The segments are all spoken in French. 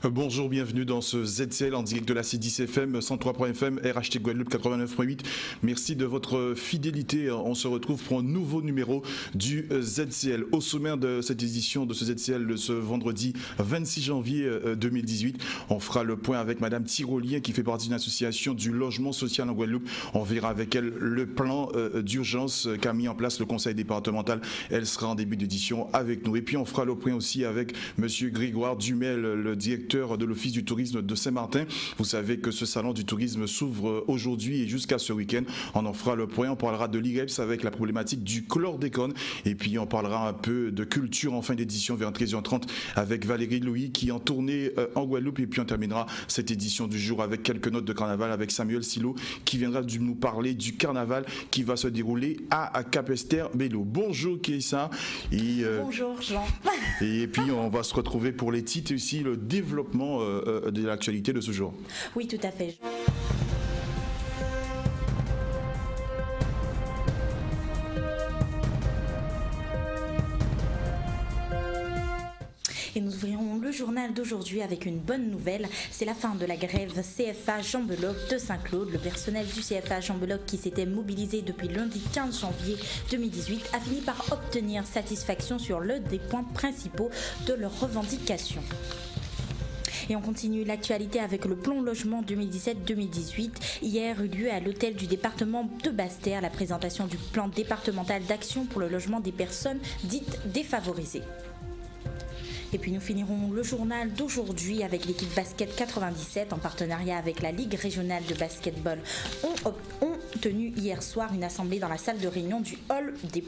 Bonjour, bienvenue dans ce ZCL en direct de la C10 FM, 103.fm, RHT Guadeloupe 89.8. Merci de votre fidélité. On se retrouve pour un nouveau numéro du ZCL. Au sommaire de cette édition de ce ZCL de ce vendredi 26 janvier 2018, on fera le point avec Madame Tyrolien qui fait partie d'une association du logement social en Guadeloupe. On verra avec elle le plan d'urgence qu'a mis en place le conseil départemental. Elle sera en début d'édition avec nous. Et puis on fera le point aussi avec Monsieur Grégoire Dumel, le directeur de l'Office du tourisme de Saint-Martin. Vous savez que ce salon du tourisme s'ouvre aujourd'hui et jusqu'à ce week-end. On en fera le point, on parlera de l'IREPS avec la problématique du chlordécone et puis on parlera un peu de culture en fin d'édition vers 13h30 avec Valérie Louis qui est en tournée en Guadeloupe et puis on terminera cette édition du jour avec quelques notes de carnaval avec Samuel Silo qui viendra nous parler du carnaval qui va se dérouler à Capesterre-Belle-Eau. Bonjour Keïssa. Bonjour Jean. Et puis on va se retrouver pour les titres ici, le développement de l'actualité de ce jour. Oui, tout à fait. Et nous ouvrirons le journal d'aujourd'hui avec une bonne nouvelle. C'est la fin de la grève CFA Jean-Beloc de Saint-Claude. Le personnel du CFA Jean-Beloc qui s'était mobilisé depuis lundi 15 janvier 2018 a fini par obtenir satisfaction sur l'un des points principaux de leurs revendications. Et on continue l'actualité avec le plan logement 2017-2018. Hier eut lieu à l'hôtel du département de Basse-Terre la présentation du plan départemental d'action pour le logement des personnes dites défavorisées. Et puis nous finirons le journal d'aujourd'hui avec l'équipe Basket 97 en partenariat avec la Ligue régionale de basketball. Ont tenu hier soir une assemblée dans la salle de réunion du hall des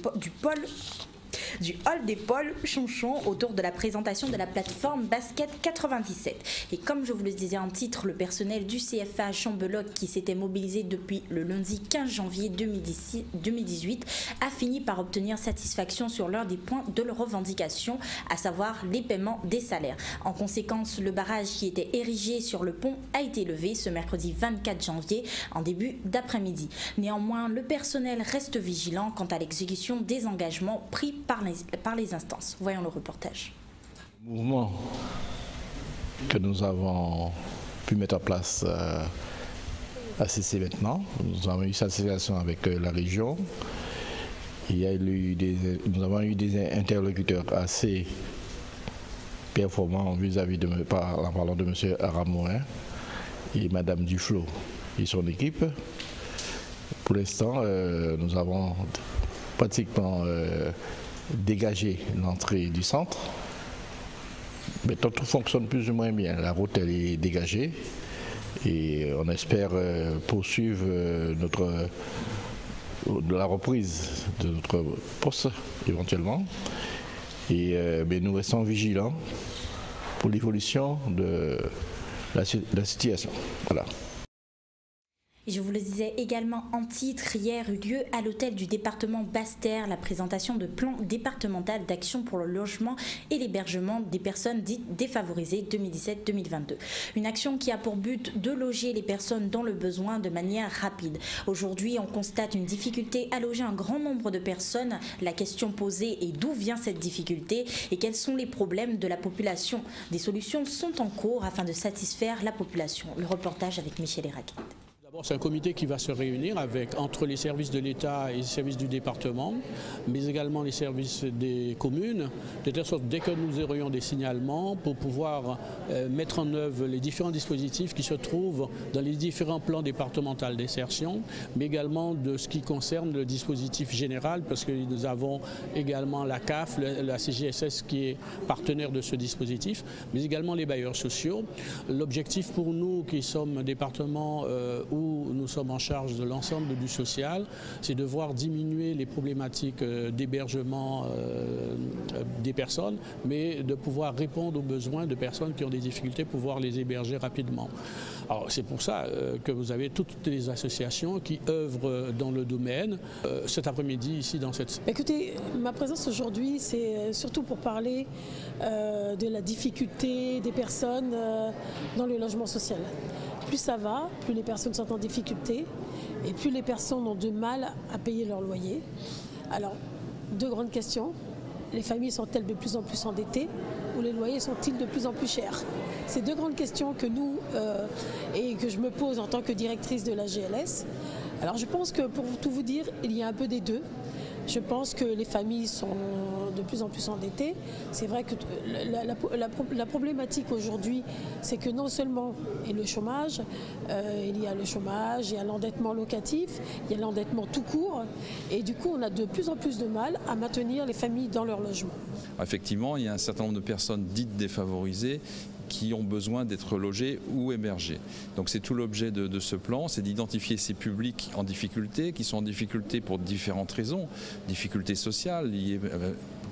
pôles Chonchon autour de la présentation de la plateforme Basket 97. Et comme je vous le disais en titre, le personnel du CFA Jean-Beloc qui s'était mobilisé depuis le lundi 15 janvier 2018 a fini par obtenir satisfaction sur l'un des points de leur revendication, à savoir les paiements des salaires. En conséquence, le barrage qui était érigé sur le pont a été levé ce mercredi 24 janvier en début d'après-midi. Néanmoins, le personnel reste vigilant quant à l'exécution des engagements pris par les instances. Voyons le reportage. Le mouvement que nous avons pu mettre en place à CC maintenant, nous avons eu satisfaction avec la région. Nous avons eu des interlocuteurs assez performants vis-à-vis en parlant de M. Aramouin et Mme Duflo et son équipe. Pour l'instant, nous avons pratiquement dégager l'entrée du centre. Maintenant, tout fonctionne plus ou moins bien. La route, elle est dégagée et on espère poursuivre la reprise de notre poste éventuellement. Et mais nous restons vigilants pour l'évolution de la situation. Voilà. Et je vous le disais également en titre, hier eut lieu à l'hôtel du département Basse-Terre la présentation de plan départemental d'action pour le logement et l'hébergement des personnes dites défavorisées 2017-2022. Une action qui a pour but de loger les personnes dans le besoin de manière rapide. Aujourd'hui, on constate une difficulté à loger un grand nombre de personnes. La question posée est d'où vient cette difficulté et quels sont les problèmes de la population. Des solutions sont en cours afin de satisfaire la population. Le reportage avec Michel Eraquet. C'est un comité qui va se réunir entre les services de l'État et les services du département, mais également les services des communes, de telle sorte dès que nous aurions des signalements pour pouvoir mettre en œuvre les différents dispositifs qui se trouvent dans les différents plans départementaux d'insertion, mais également de ce qui concerne le dispositif général, parce que nous avons également la CAF, la CGSS qui est partenaire de ce dispositif, mais également les bailleurs sociaux. L'objectif pour nous qui sommes un département où nous sommes en charge de l'ensemble du social, c'est de voir diminuer les problématiques d'hébergement des personnes, mais de pouvoir répondre aux besoins de personnes qui ont des difficultés pour pouvoir les héberger rapidement. Alors c'est pour ça que vous avez toutes les associations qui œuvrent dans le domaine. Cet après-midi ici dans cette... Écoutez, ma présence aujourd'hui c'est surtout pour parler de la difficulté des personnes dans le logement social. Plus ça va, plus les personnes sont en difficulté et plus les personnes ont du mal à payer leur loyer. Alors, deux grandes questions. Les familles sont-elles de plus en plus endettées ou les loyers sont-ils de plus en plus chers? C'est deux grandes questions que nous, et que je me pose en tant que directrice de la GLS. Alors je pense que pour tout vous dire, il y a un peu des deux. Je pense que les familles sont de plus en plus endettées. C'est vrai que la problématique aujourd'hui, c'est que non seulement il y a le chômage, il y a l'endettement locatif, il y a l'endettement tout court. Et du coup, on a de plus en plus de mal à maintenir les familles dans leur logement. Effectivement, il y a un certain nombre de personnes dites défavorisées qui ont besoin d'être logés ou hébergés. Donc c'est tout l'objet de ce plan, c'est d'identifier ces publics en difficulté, qui sont en difficulté pour différentes raisons, difficultés sociales liées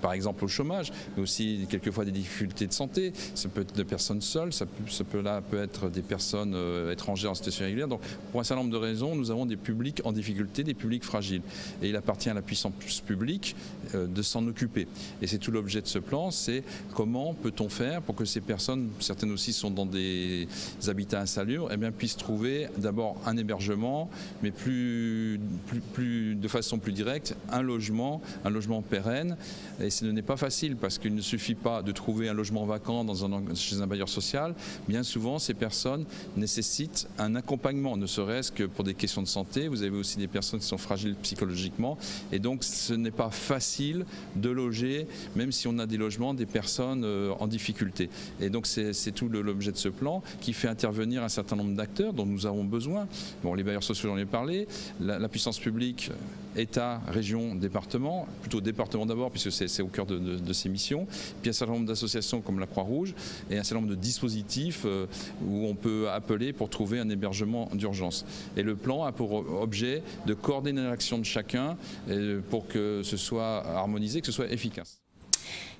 par exemple au chômage, mais aussi quelquefois des difficultés de santé. Ça peut être des personnes seules, ça peut être des personnes étrangères en situation irrégulière. Donc pour un certain nombre de raisons, nous avons des publics en difficulté, des publics fragiles. Et il appartient à la puissance publique de s'en occuper. Et c'est tout l'objet de ce plan, c'est comment peut-on faire pour que ces personnes, certaines aussi sont dans des habitats insalubres, eh bien, puissent trouver d'abord un hébergement, mais de façon plus directe, un logement pérenne. Et ce n'est pas facile parce qu'il ne suffit pas de trouver un logement vacant chez un bailleur social. Bien souvent, ces personnes nécessitent un accompagnement, ne serait-ce que pour des questions de santé. Vous avez aussi des personnes qui sont fragiles psychologiquement. Et donc, ce n'est pas facile de loger, même si on a des logements, des personnes en difficulté. Et donc, c'est tout l'objet de ce plan qui fait intervenir un certain nombre d'acteurs dont nous avons besoin. Bon, les bailleurs sociaux, j'en ai parlé. La puissance publique, État, région, département, plutôt département d'abord, puisque c'est au cœur de ces missions. Puis un certain nombre d'associations comme la Croix-Rouge et un certain nombre de dispositifs où on peut appeler pour trouver un hébergement d'urgence. Et le plan a pour objet de coordonner l'action de chacun pour que ce soit harmonisé, que ce soit efficace.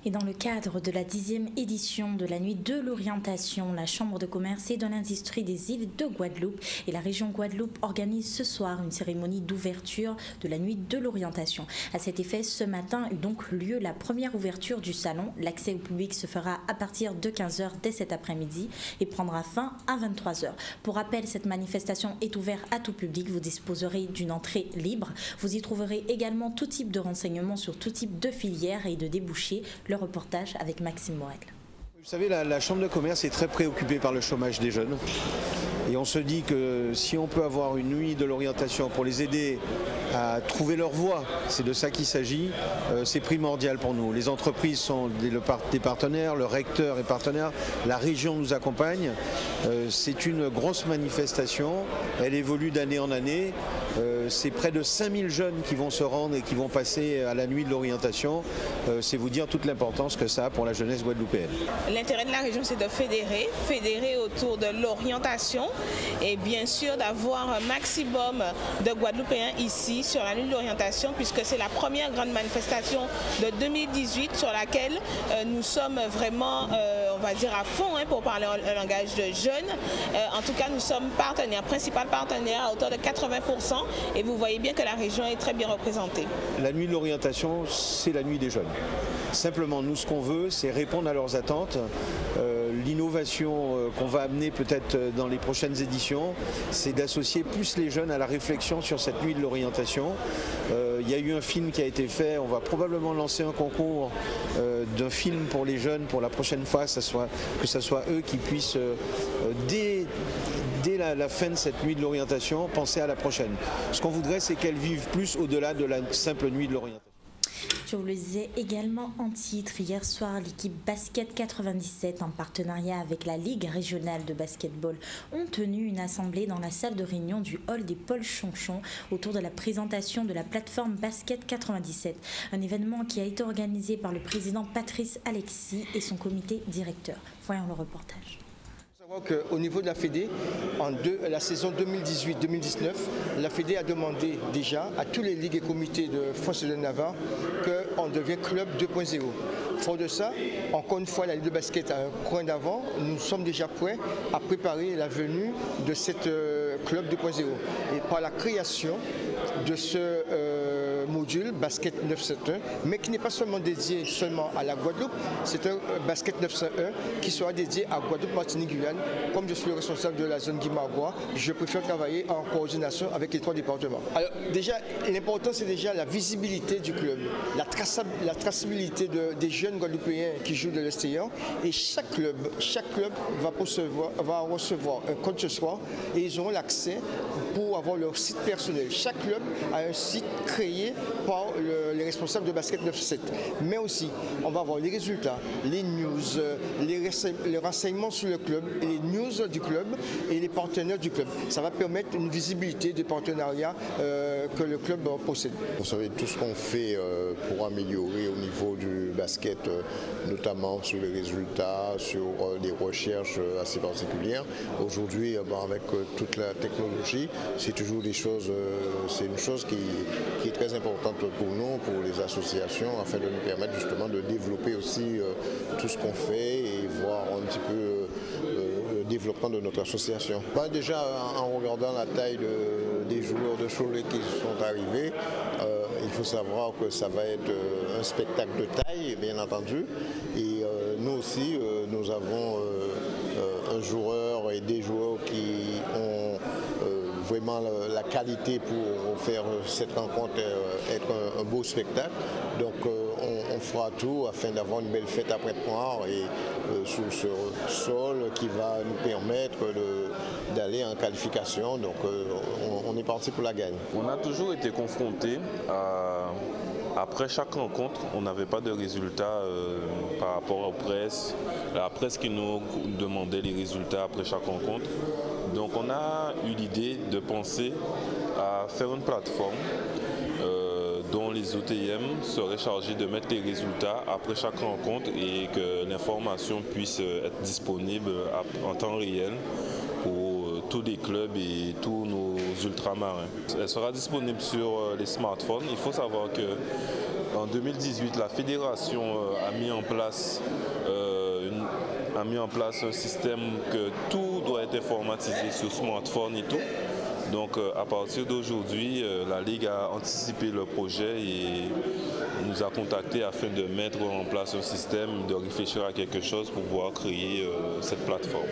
Et dans le cadre de la 10e édition de la Nuit de l'orientation, la Chambre de commerce et de l'industrie des îles de Guadeloupe et la région Guadeloupe organisent ce soir une cérémonie d'ouverture de la Nuit de l'orientation. À cet effet, ce matin eut donc lieu la première ouverture du salon. L'accès au public se fera à partir de 15h dès cet après-midi et prendra fin à 23h. Pour rappel, cette manifestation est ouverte à tout public. Vous disposerez d'une entrée libre. Vous y trouverez également tout type de renseignements sur tout type de filières et de débouchés. Le reportage avec Maxime Morel. Vous savez, la Chambre de commerce est très préoccupée par le chômage des jeunes. Et on se dit que si on peut avoir une nuit de l'orientation pour les aider à trouver leur voie, c'est de ça qu'il s'agit, c'est primordial pour nous. Les entreprises sont des partenaires, le recteur est partenaire, la région nous accompagne. C'est une grosse manifestation, elle évolue d'année en année. C'est près de 5000 jeunes qui vont se rendre et qui vont passer à la nuit de l'orientation. C'est vous dire toute l'importance que ça a pour la jeunesse guadeloupéenne. L'intérêt de la région, c'est de fédérer autour de l'orientation et bien sûr d'avoir un maximum de Guadeloupéens ici sur la nuit de l'orientation, puisque c'est la première grande manifestation de 2018 sur laquelle nous sommes vraiment, on va dire, à fond pour parler un langage de jeunes. En tout cas, nous sommes partenaires, principal partenaire à hauteur de 80%, et vous voyez bien que la région est très bien représentée. La nuit de l'orientation, c'est la nuit des jeunes. Simplement, nous, ce qu'on veut, c'est répondre à leurs attentes. L'innovation qu'on va amener peut-être dans les prochaines éditions, c'est d'associer plus les jeunes à la réflexion sur cette nuit de l'orientation. Il y a eu un film qui a été fait, on va probablement lancer un concours d'un film pour les jeunes pour la prochaine fois, que ce soit eux qui puissent, dès la fin de cette nuit de l'orientation, penser à la prochaine. Ce qu'on voudrait, c'est qu'elles vivent plus au-delà de la simple nuit de l'orientation. Je vous le disais également en titre, hier soir, l'équipe Basket 97, en partenariat avec la Ligue régionale de basketball, ont tenu une assemblée dans la salle de réunion du hall des Paul Chonchon autour de la présentation de la plateforme Basket 97. Un événement qui a été organisé par le président Patrice Alexis et son comité directeur. Voyons le reportage. Au niveau de la Fédé, la saison 2018-2019, la Fédé a demandé déjà à tous les ligues et comités de France de Navarre qu'on devienne club 2.0. Fort de ça, encore une fois, la Ligue de basket a un coin d'avant. Nous sommes déjà prêts à préparer la venue de cette club 2.0. Et par la création de ce module basket 971, mais qui n'est pas seulement dédié seulement à la Guadeloupe, c'est un basket 901 qui sera dédié à Guadeloupe, Martinique, Guyane. Comme je suis le responsable de la zone Guimarois, je préfère travailler en coordination avec les 3 départements. Alors déjà, l'important c'est déjà la visibilité du club, la traçabilité des jeunes Guadeloupéens qui jouent de l'extérieur, et chaque club va recevoir un compte ce soir et ils auront l'accès pour avoir leur site personnel. Chaque club a un site créé par les responsables de basket 97. Mais aussi, on va avoir les résultats, les news, les renseignements sur le club, les news du club et les partenaires du club. Ça va permettre une visibilité des partenariats que le club possède. Vous savez, tout ce qu'on fait pour améliorer au niveau du basket, notamment sur les résultats, sur des recherches assez particulières. Aujourd'hui, avec toute la technologie, c'est toujours des choses, c'est une chose qui est très importante pour nous, pour les associations, afin de nous permettre justement de développer aussi tout ce qu'on fait et voir un petit peu le développement de notre association. Déjà, en regardant la taille des joueurs de Cholet qui sont arrivés, il faut savoir que ça va être un spectacle de taille, bien entendu. Et nous aussi, nous avons un joueur et des joueurs qui ont vraiment la qualité pour faire cette rencontre être un beau spectacle. Donc on fera tout afin d'avoir une belle fête après-midi et sur ce sol qui va nous permettre d'aller en qualification. Donc on est parti pour la gagne. On a toujours été confrontés à... Après chaque rencontre, on n'avait pas de résultats par rapport aux presses. La presse qui nous demandait les résultats après chaque rencontre. Donc on a eu l'idée de penser à faire une plateforme dont les OTM seraient chargés de mettre les résultats après chaque rencontre et que l'information puisse être disponible en temps réel pour tous les clubs et tous nos ultramarins. Elle sera disponible sur les smartphones. Il faut savoir qu'en 2018, la fédération a mis en place un système que tout doit être informatisé sur smartphone et tout. Donc à partir d'aujourd'hui, la Ligue a anticipé le projet et nous a contactés afin de mettre en place un système, de réfléchir à quelque chose pour pouvoir créer cette plateforme.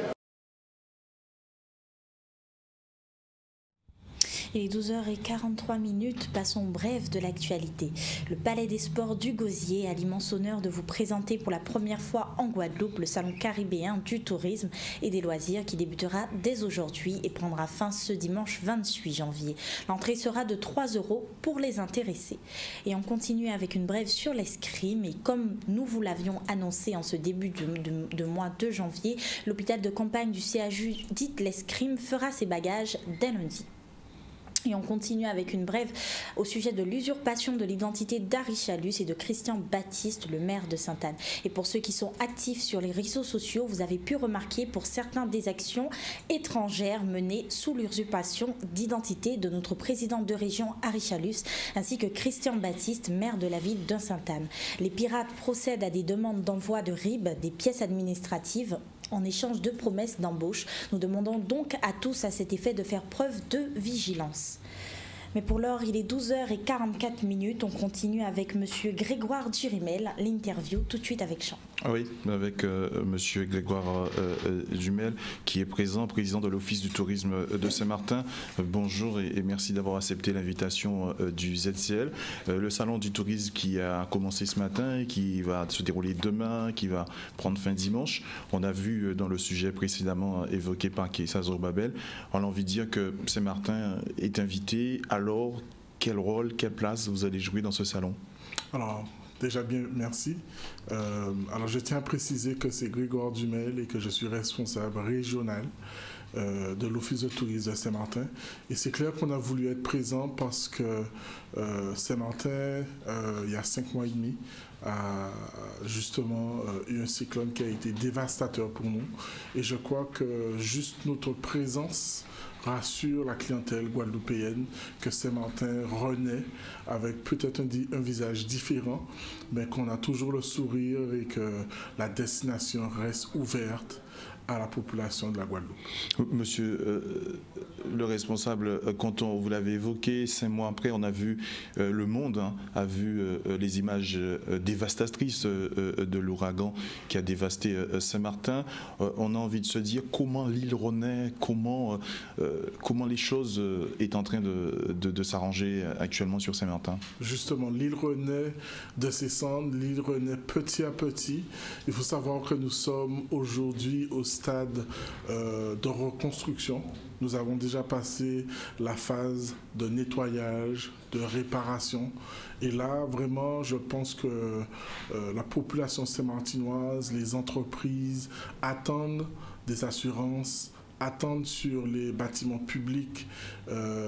Il est 12h43, passons au bref de l'actualité. Le Palais des Sports du Gosier a l'immense honneur de vous présenter pour la première fois en Guadeloupe le Salon caribéen du tourisme et des loisirs qui débutera dès aujourd'hui et prendra fin ce dimanche 28 janvier. L'entrée sera de 3 € pour les intéressés. Et on continue avec une brève sur l'escrime et comme nous vous l'avions annoncé en ce début de mois de janvier, l'hôpital de campagne du CHU dit l'escrime fera ses bagages dès lundi. Et on continue avec une brève au sujet de l'usurpation de l'identité d'Harry Chalus et de Christian Baptiste, le maire de Sainte-Anne. Et pour ceux qui sont actifs sur les réseaux sociaux, vous avez pu remarquer pour certains des actions étrangères menées sous l'usurpation d'identité de notre président de région Harry Chalus ainsi que Christian Baptiste, maire de la ville de Sainte-Anne. Les pirates procèdent à des demandes d'envoi de RIB, des pièces administratives, en échange de promesses d'embauche. Nous demandons donc à tous à cet effet de faire preuve de vigilance. Mais pour l'heure, il est 12h44. On continue avec M. Grégoire Durimel, l'interview tout de suite avec Jean. Oui, avec M. Grégoire Durimel, qui est président de l'Office du tourisme de Saint-Martin. Bonjour et merci d'avoir accepté l'invitation du ZCL. Le salon du tourisme qui a commencé ce matin et qui va se dérouler demain, qui va prendre fin dimanche. On a vu dans le sujet précédemment évoqué par Keïssa Zorbabel, on a envie de dire que Saint-Martin est invité. Alors, quel rôle, quelle place vous allez jouer dans ce salon? Alors, déjà bien, merci. Alors, je tiens à préciser que c'est Grégoire Dumel et que je suis responsable régional de l'Office de tourisme de Saint-Martin. Et c'est clair qu'on a voulu être présent parce que Saint-Martin, il y a 5 mois et demi, a justement eu un cyclone qui a été dévastateur pour nous. Et je crois que juste notre présence rassure la clientèle guadeloupéenne que Saint-Martin renaît avec peut-être un visage différent, mais qu'on a toujours le sourire et que la destination reste ouverte à la population de la Guadeloupe. Monsieur le responsable, quand vous l'avez évoqué, 5 mois après, on a vu le monde a vu les images dévastatrices de l'ouragan qui a dévasté Saint-Martin. On a envie de se dire comment l'île renaît, comment les choses est en train de s'arranger actuellement sur Saint-Martin. Justement, l'île renaît de ses cendres, l'île renaît petit à petit. Il faut savoir que nous sommes aujourd'hui au stade de reconstruction. Nous avons déjà passé la phase de nettoyage, de réparation. Et là, vraiment, je pense que la population saint-martinoise, les entreprises attendent des assurances, attendent sur les bâtiments publics,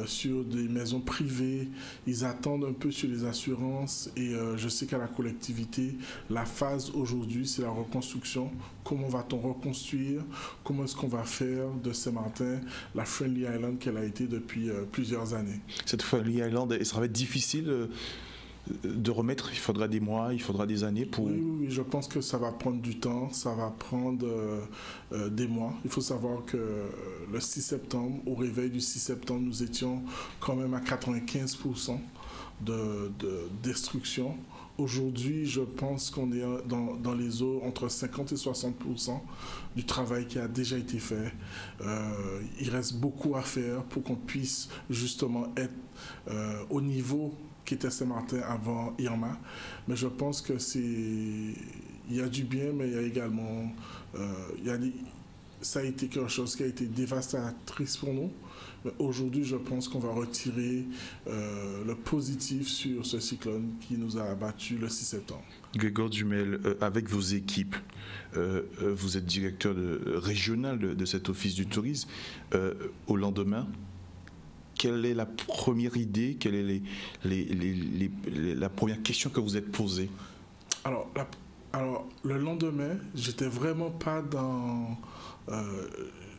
sur des maisons privées, ils attendent un peu sur les assurances et je sais qu'à la collectivité, la phase aujourd'hui, c'est la reconstruction. Comment va-t-on reconstruire? Comment est-ce qu'on va faire de Saint-Martin la Friendly Island qu'elle a été depuis plusieurs années? Cette Friendly Island, ça va être difficile de remettre, il faudra des mois, il faudra des années pour... Oui, je pense que ça va prendre du temps, ça va prendre des mois. Il faut savoir que le 6 septembre, au réveil du 6 septembre, nous étions quand même à 95% de destruction. Aujourd'hui, je pense qu'on est dans les eaux entre 50 et 60% du travail qui a déjà été fait. Il reste beaucoup à faire pour qu'on puisse justement être au niveau qui était Saint-Martin avant Irma, mais je pense que il y a du bien, mais il y a également ça a été quelque chose qui a été dévastatrice pour nous. Mais aujourd'hui, je pense qu'on va retirer le positif sur ce cyclone qui nous a abattu le 6 septembre. Grégoire Dumel, avec vos équipes, vous êtes directeur régional de cet office du tourisme. Au lendemain, quelle est la première idée, quelle est la première question que vous êtes posée? Alors, le lendemain, j'étais vraiment pas dans...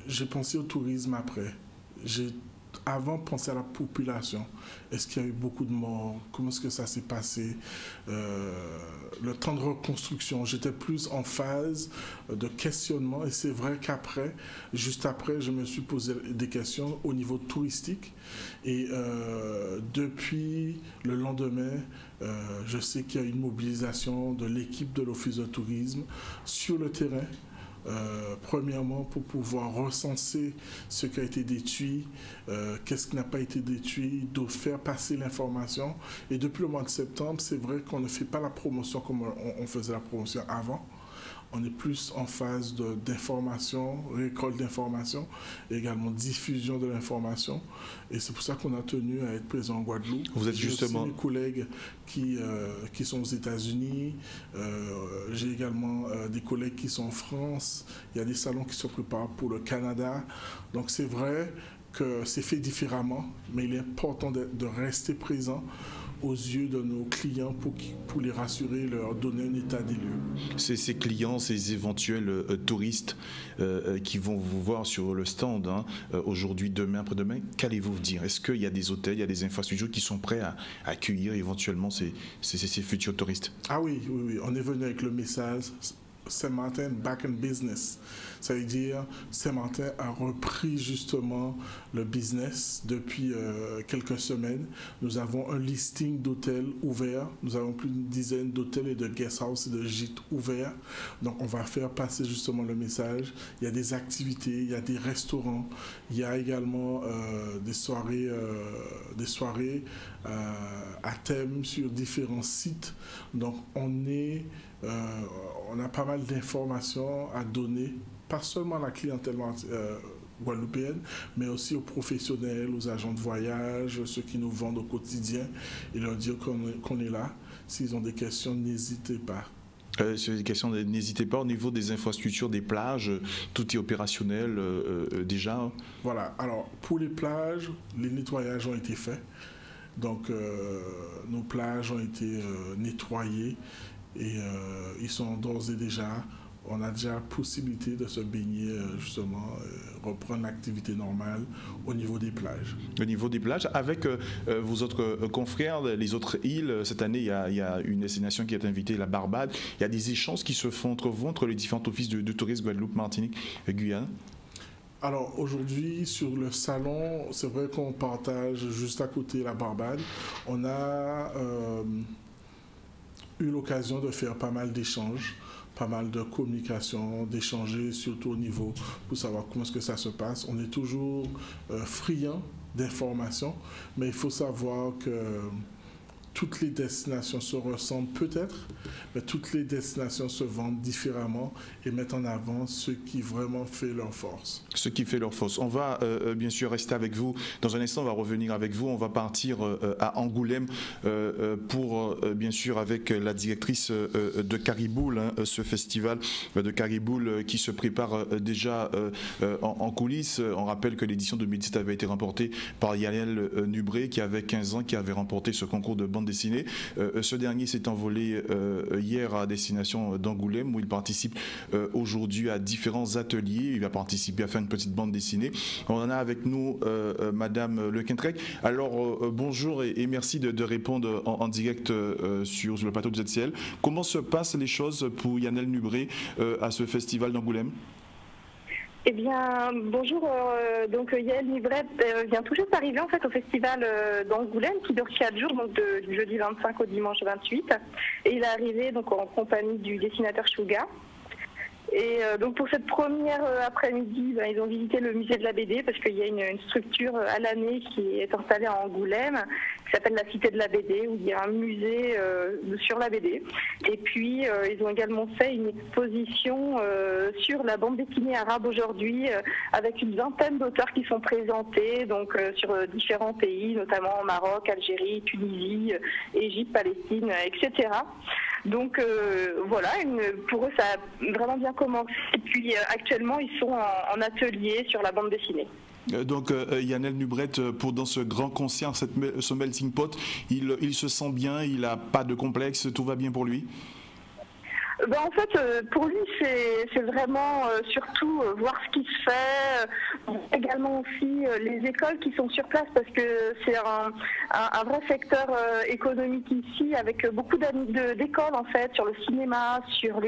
j'ai pensé au tourisme après. J'ai avant pensé à la population. Est-ce qu'il y a eu beaucoup de morts? Comment est-ce que ça s'est passé? Le temps de reconstruction, j'étais plus en phase de questionnement et c'est vrai qu'après, juste après, je me suis posé des questions au niveau touristique et depuis le lendemain, je sais qu'il y a une mobilisation de l'équipe de l'Office de tourisme sur le terrain. Premièrement pour pouvoir recenser ce qui a été détruit, qu'est-ce qui n'a pas été détruit, de faire passer l'information. Et depuis le mois de septembre, c'est vrai qu'on ne fait pas la promotion comme on faisait la promotion avant. On est plus en phase d'information, récolte d'informations, et également diffusion de l'information. Et c'est pour ça qu'on a tenu à être présent en Guadeloupe. Vous êtes justement... J'ai aussi mes collègues qui sont aux États-Unis. J'ai également des collègues qui sont en France. Il y a des salons qui se préparent pour le Canada. Donc c'est vrai que c'est fait différemment, mais il est important de rester présent aux yeux de nos clients pour les rassurer, leur donner un état des lieux. Ces clients, ces éventuels touristes qui vont vous voir sur le stand aujourd'hui, demain, après-demain, qu'allez-vous dire? Est-ce qu'il y a des hôtels, il y a des infrastructures qui sont prêts à accueillir éventuellement ces futurs touristes? Ah oui, on est venu avec le message Saint-Martin back in business. Ça veut dire Saint-Martin a repris justement le business depuis quelques semaines. Nous avons un listing d'hôtels ouverts. Nous avons plus d'une dizaine d'hôtels et de guest house et de gîtes ouverts. Donc on va faire passer justement le message. Il y a des activités, il y a des restaurants, il y a également des soirées à thème sur différents sites. Donc on a pas mal d'informations à donner, pas seulement à la clientèle guadeloupéenne, mais aussi aux professionnels, aux agents de voyage, ceux qui nous vendent au quotidien, et leur dire qu'on est là. S'ils ont des questions, n'hésitez pas. Sur les questions, n'hésitez pas. Au niveau des infrastructures, des plages, tout est opérationnel déjà? Voilà. Alors, pour les plages, les nettoyages ont été faits. Donc, nos plages ont été nettoyées et ils sont d'ores et déjà on a déjà la possibilité de se baigner, justement, reprendre l'activité normale au niveau des plages. Au niveau des plages, avec vos autres confrères, les autres îles, cette année, il y a une destination qui est invitée, la Barbade. Il y a des échanges qui se font entre vous, entre les différents offices de tourisme, Guadeloupe, Martinique, Guyane. Alors aujourd'hui, sur le salon, c'est vrai qu'on partage juste à côté la Barbade. On a eu l'occasion de faire pas mal d'échanges, pas mal de communication, d'échanger surtout au niveau pour savoir comment est-ce que ça se passe. On est toujours friand d'informations, mais il faut savoir que toutes les destinations se ressemblent peut-être, mais toutes les destinations se vendent différemment et mettent en avant ce qui vraiment fait leur force. Ce qui fait leur force. On va bien sûr rester avec vous. Dans un instant, on va revenir avec vous. On va partir à Angoulême pour, bien sûr, avec la directrice de Cariboule, ce festival de Cariboule qui se prépare déjà en coulisses. On rappelle que l'édition 2017 avait été remportée par Yannel Nubré, qui avait 15 ans, qui avait remporté ce concours de bande dessinée. Ce dernier s'est envolé hier à destination d'Angoulême, où il participe aujourd'hui à différents ateliers. Il va participer à faire une petite bande dessinée. On en a avec nous Madame Le Quintrec. Alors bonjour et merci de répondre en direct sur le plateau de ZCL. Comment se passent les choses pour Yannel Nubré à ce festival d'Angoulême? Eh bien, bonjour. Donc, Yael Nubré vient tout juste d'arriver en fait au festival d'Angoulême qui dure 4 jours, donc du jeudi 25 au dimanche 28. Et il est arrivé donc en compagnie du dessinateur Chouga. Et donc pour cette première après-midi, ils ont visité le musée de la BD parce qu'il y a une structure à l'année qui est installée à Angoulême qui s'appelle la Cité de la BD où il y a un musée sur la BD. Et puis ils ont également fait une exposition sur la bande dessinée arabe aujourd'hui avec une vingtaine d'auteurs qui sont présentés donc sur différents pays, notamment Maroc, Algérie, Tunisie, Égypte, Palestine, etc. Donc voilà, pour eux ça a vraiment bien commencé. Et puis actuellement ils sont en atelier sur la bande dessinée. Donc Yannel Nubré, dans ce grand concert, ce melting pot, il se sent bien, il n'a pas de complexe, tout va bien pour lui? Ben en fait, pour lui, c'est vraiment surtout voir ce qui se fait, également aussi les écoles qui sont sur place parce que c'est un vrai secteur économique ici avec beaucoup d'écoles en fait sur le cinéma, sur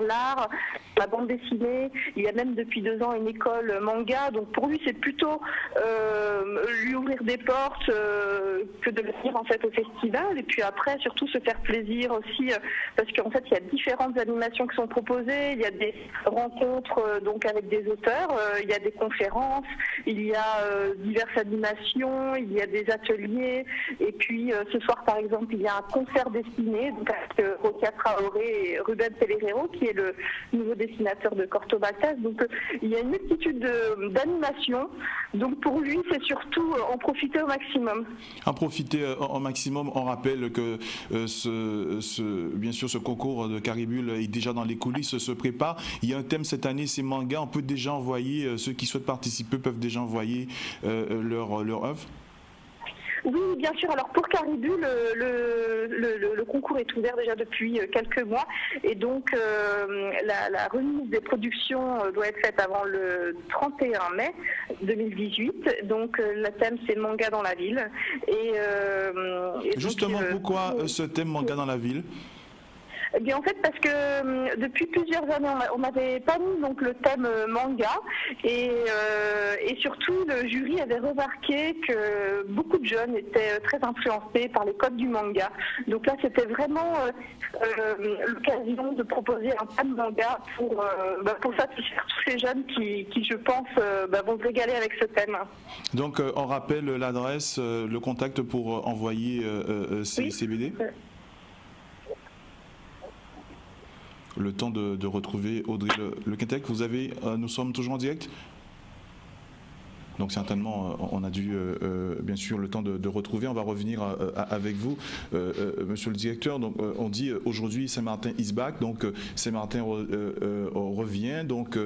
l'art, la bande dessinée. Il y a même depuis 2 ans une école manga, donc pour lui c'est plutôt lui ouvrir des portes que de venir en fait au festival et puis après surtout se faire plaisir aussi parce qu'en fait il y a différentes animations qui sont proposées, il y a des rencontres donc avec des auteurs, il y a des conférences, il y a diverses animations, il y a des ateliers et puis ce soir par exemple il y a un concert dessiné donc avec Rokia Traoré et Ruben Pellerero qui est le nouveau dessinateur de Corto Maltese, donc il y a une multitude d'animations, donc pour lui c'est surtout en profiter au maximum. En profiter au maximum, on rappelle que bien sûr ce concours de Cariboule est déjà dans les coulisses, se prépare. Il y a un thème cette année, c'est manga. On peut déjà envoyer, ceux qui souhaitent participer peuvent déjà envoyer leur œuvre. Oui, bien sûr. Alors pour Cariboule, le concours est ouvert déjà depuis quelques mois et donc la remise des productions doit être faite avant le 31 mai 2018. Donc le thème c'est manga dans la ville. Et justement, donc, pourquoi ce thème manga dans la ville? Eh bien, en fait, parce que depuis plusieurs années, on n'avait pas mis donc, le thème manga et surtout, le jury avait remarqué que beaucoup de jeunes étaient très influencés par les codes du manga. Donc là, c'était vraiment l'occasion de proposer un thème manga pour satisfaire tous les jeunes qui je pense, vont se régaler avec ce thème. Donc, on rappelle l'adresse, le contact pour envoyer ces BD. Le temps de retrouver Audrey Le Quintrec. Nous sommes toujours en direct? Donc certainement, on a dû, bien sûr, le temps de retrouver. On va revenir avec vous, monsieur le directeur. Donc on dit aujourd'hui Saint-Martin is back, donc Saint-Martin revient. Donc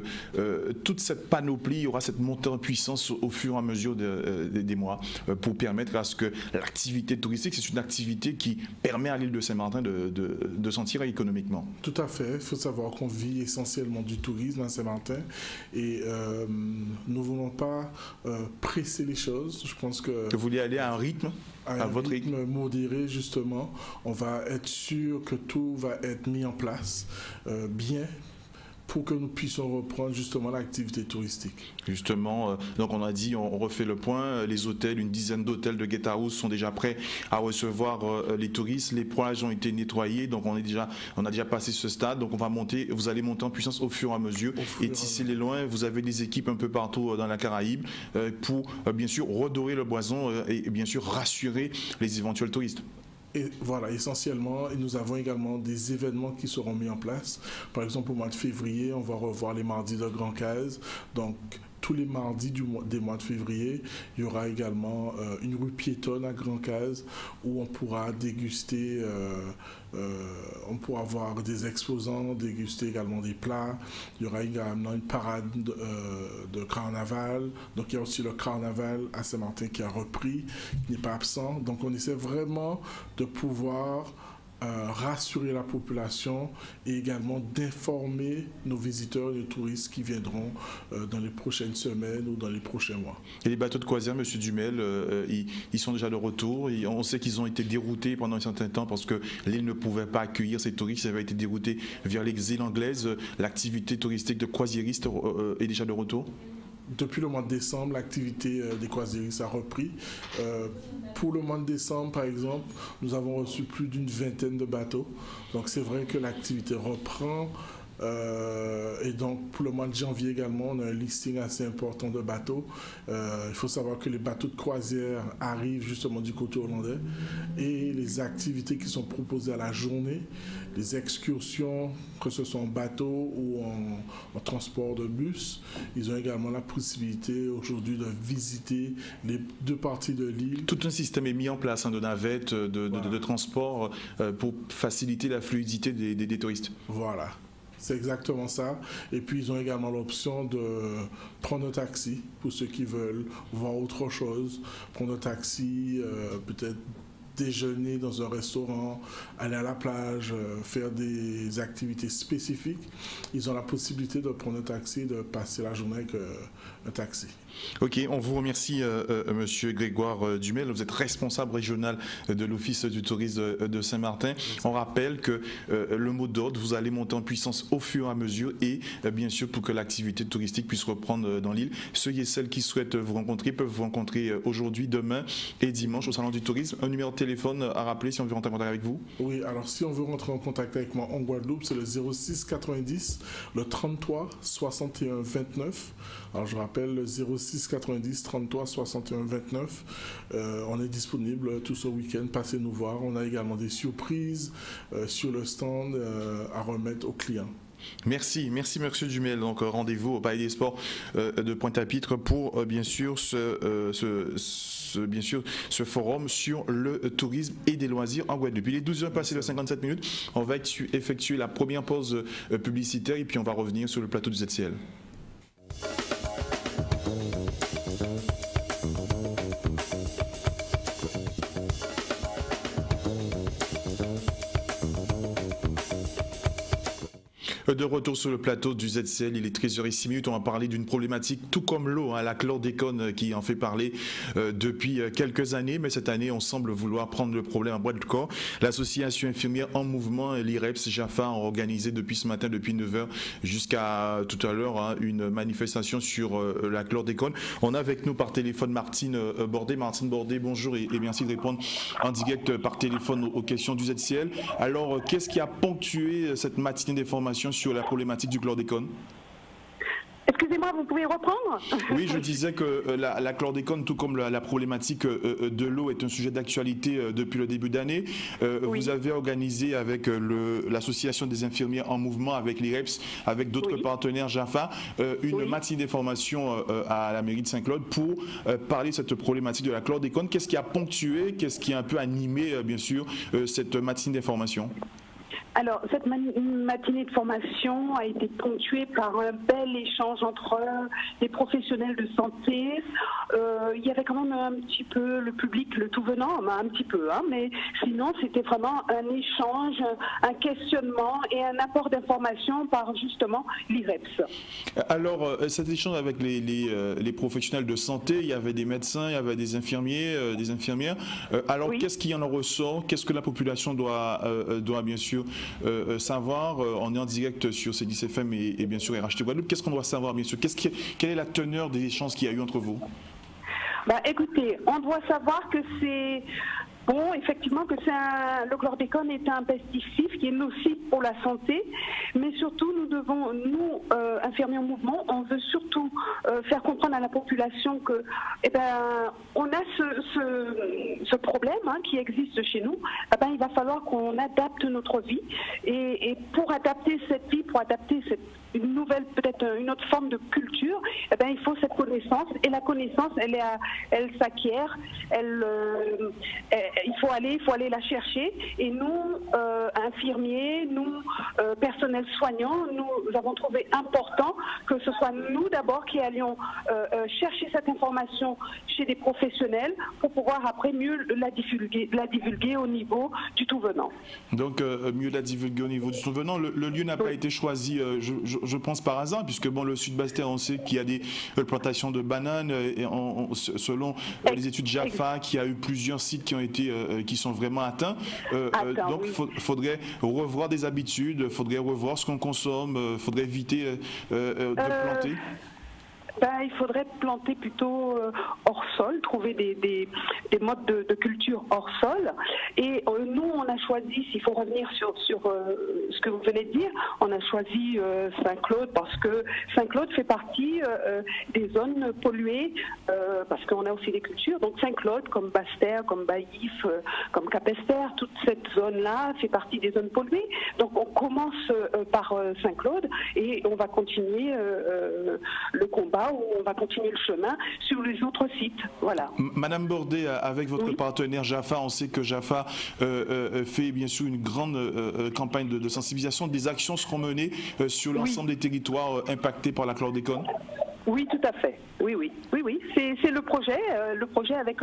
toute cette panoplie, il y aura cette montée en puissance au fur et à mesure des mois pour permettre à ce que l'activité touristique, c'est une activité qui permet à l'île de Saint-Martin de s'en tirer économiquement. Tout à fait. Il faut savoir qu'on vit essentiellement du tourisme à Saint-Martin et nous ne voulons pas presser les choses. Je pense que vous voulez aller à un rythme, à votre rythme modéré, justement. On va être sûr que tout va être mis en place bien pour que nous puissions reprendre justement l'activité touristique. Justement, donc on a dit, on refait le point, les hôtels, une dizaine d'hôtels de Guest House sont déjà prêts à recevoir les touristes, les plages ont été nettoyées, donc on a déjà passé ce stade, donc vous allez monter en puissance au fur et à mesure, et tisser les loins, vous avez des équipes un peu partout dans la Caraïbe pour bien sûr redorer le blason et bien sûr rassurer les éventuels touristes. Et voilà, essentiellement, et nous avons également des événements qui seront mis en place. Par exemple, au mois de février, on va revoir les mardis de Grand Case. Donc, tous les mardis des mois de février, il y aura également une rue piétonne à Grand Case où on pourra déguster, on pourra voir des exposants, déguster également des plats. Il y aura également une parade de carnaval. Donc il y a aussi le carnaval à Saint-Martin qui a repris, qui n'est pas absent. Donc on essaie vraiment de pouvoir rassurer la population et également d'informer nos visiteurs et les touristes qui viendront dans les prochaines semaines ou dans les prochains mois. Et les bateaux de croisière, M. Dumel, ils sont déjà de retour. On sait qu'ils ont été déroutés pendant un certain temps parce que l'île ne pouvait pas accueillir ces touristes. Ils avaient été déroutés vers les îles anglaises. L'activité touristique de croisiéristes est déjà de retour? Depuis le mois de décembre, l'activité des croisiéristes a repris. Pour le mois de décembre, par exemple, nous avons reçu plus d'une vingtaine de bateaux. Donc c'est vrai que l'activité reprend. Et donc pour le mois de janvier également, on a un listing assez important de bateaux. Il faut savoir que les bateaux de croisière arrivent justement du côté hollandais et les activités qui sont proposées à la journée, les excursions, que ce soit en bateau ou en transport de bus, ils ont également la possibilité aujourd'hui de visiter les deux parties de l'île. Tout un système est mis en place de navettes, de transport pour faciliter la fluidité des touristes. Voilà. C'est exactement ça. Et puis, ils ont également l'option de prendre un taxi pour ceux qui veulent voir autre chose. Prendre un taxi, peut-être déjeuner dans un restaurant, aller à la plage, faire des activités spécifiques. Ils ont la possibilité de prendre un taxi et de passer la journée avec un taxi. Ok, on vous remercie, Monsieur Grégoire Dumel. Vous êtes responsable régional de l'Office du tourisme de Saint-Martin. On rappelle que le mot d'ordre, vous allez monter en puissance au fur et à mesure et bien sûr pour que l'activité touristique puisse reprendre dans l'île. Ceux et celles qui souhaitent vous rencontrer peuvent vous rencontrer aujourd'hui, demain et dimanche au Salon du Tourisme. Un numéro de téléphone à rappeler si on veut rentrer en contact avec vous? Oui, alors si on veut rentrer en contact avec moi en Guadeloupe, c'est le 06 90 le 33 61 29. Alors je rappelle le 06 90 33 61 29. On est disponible tout ce week-end. Passez nous voir. On a également des surprises sur le stand à remettre aux clients. Merci Monsieur Dumel. Donc rendez-vous au Palais des Sports de Pointe-à-Pitre pour bien sûr ce forum sur le tourisme et des loisirs en Guadeloupe. Il est 12h passé de 57 minutes. On va effectuer la première pause publicitaire et puis on va revenir sur le plateau du ZCL. De retour sur le plateau du ZCL, il est 13h06. On va parler d'une problématique tout comme l'eau, la chlordécone qui en fait parler depuis quelques années, mais cette année on semble vouloir prendre le problème à bras le corps. L'association infirmière en mouvement, l'IREPS Jaffa, ont organisé depuis ce matin, depuis 9h jusqu'à tout à l'heure, une manifestation sur la chlordécone. On a avec nous par téléphone Martine Bordet. Martine Bordet, bonjour et merci de répondre en direct par téléphone aux questions du ZCL. Alors, qu'est-ce qui a ponctué cette matinée d'information sur la problématique du chlordécone? Excusez-moi, vous pouvez reprendre? Oui, je disais que la chlordécone, tout comme la problématique de l'eau, est un sujet d'actualité depuis le début d'année. Vous avez organisé avec l'association des infirmiers en mouvement, avec l'IREPS, avec d'autres partenaires JAFA, une matinée d'information à la mairie de Saint-Claude pour parler de cette problématique de la chlordécone. Qu'est-ce qui a ponctué, qu'est-ce qui a un peu animé, bien sûr, cette matinée d'information? Alors, cette matinée de formation a été ponctuée par un bel échange entre les professionnels de santé. Il y avait quand même un petit peu le public, le tout venant, un petit peu, hein, mais sinon c'était vraiment un échange, un questionnement et un apport d'information par justement l'IREPS. Alors, cet échange avec les professionnels de santé, il y avait des médecins, il y avait des infirmiers, des infirmières. Alors, qu'est-ce qui en ressort? Qu'est-ce que la population doit bien sûr savoir? On est en direct sur C10 FM et bien sûr RHT Guadeloupe. Qu'est-ce qu'on doit savoir, bien sûr? Quelle est la teneur des échanges qu'il y a eu entre vous? Écoutez, on doit savoir que c'est... Bon, effectivement, que le chlordécone est un pesticide qui est nocif pour la santé, mais surtout, nous, infirmiers en mouvement, on veut surtout faire comprendre à la population que, on a ce problème qui existe chez nous. Il va falloir qu'on adapte notre vie, et pour adapter cette vie, pour adapter une nouvelle, peut-être une autre forme de culture, il faut cette connaissance, et la connaissance, elle s'acquiert, il faut aller la chercher, et nous, infirmiers, nous, personnel soignant, nous avons trouvé important que ce soit nous d'abord qui allions chercher cette information chez des professionnels pour pouvoir après mieux la divulguer au niveau du tout venant. Donc mieux la divulguer au niveau du tout venant. Le lieu n'a pas été choisi, je pense par hasard, puisque bon, le Sud-Bastère, on sait qu'il y a des plantations de bananes, et selon les études JAFA, qu'il y a eu plusieurs sites qui sont vraiment atteints. Donc il faudrait revoir des habitudes, il faudrait revoir ce qu'on consomme, il faudrait éviter de planter. Il faudrait planter plutôt hors sol, trouver des modes de culture hors sol. Et nous, on a choisi, s'il faut revenir sur ce que vous venez de dire, on a choisi Saint-Claude parce que Saint-Claude fait partie des zones polluées, parce qu'on a aussi des cultures. Donc Saint-Claude, comme Basse-Terre, comme Baïf, comme Capesterre, toute cette zone-là fait partie des zones polluées. Donc on commence par Saint-Claude et on va continuer le combat, où on va continuer le chemin sur les autres sites. Voilà. Madame Bordet, avec votre partenaire JAFA, on sait que JAFA fait bien sûr une grande campagne de sensibilisation. Des actions seront menées sur l'ensemble des territoires impactés par la chlordécone? Oui, tout à fait. Oui. C'est le projet avec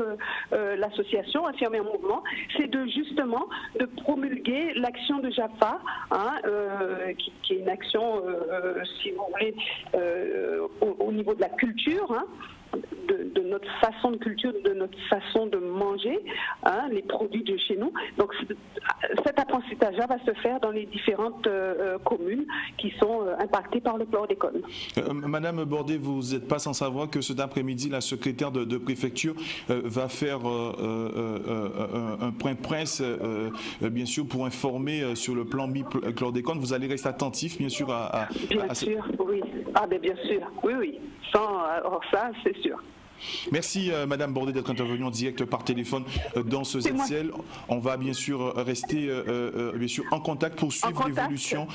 l'association Infirmiers en Mouvement, c'est justement de promulguer l'action de JAFA, qui est une action, si vous voulez, au niveau de la culture, de notre façon de culture, de notre façon de manger, les produits de chez nous. Donc cet apprentissage va se faire dans les différentes communes qui sont impactées par le chlordécone. Madame Bordet, vous n'êtes pas sans savoir que cet après-midi, la secrétaire de préfecture va faire un point presse, bien sûr, pour informer sur le plan chlordécone. Vous allez rester attentif, bien sûr, Bien sûr, oui. Bien sûr, oui. Sans ça, c'est sûr. Merci Madame Bordet d'être intervenue en direct par téléphone dans ce ZCL. On va bien sûr rester en contact pour suivre l'évolution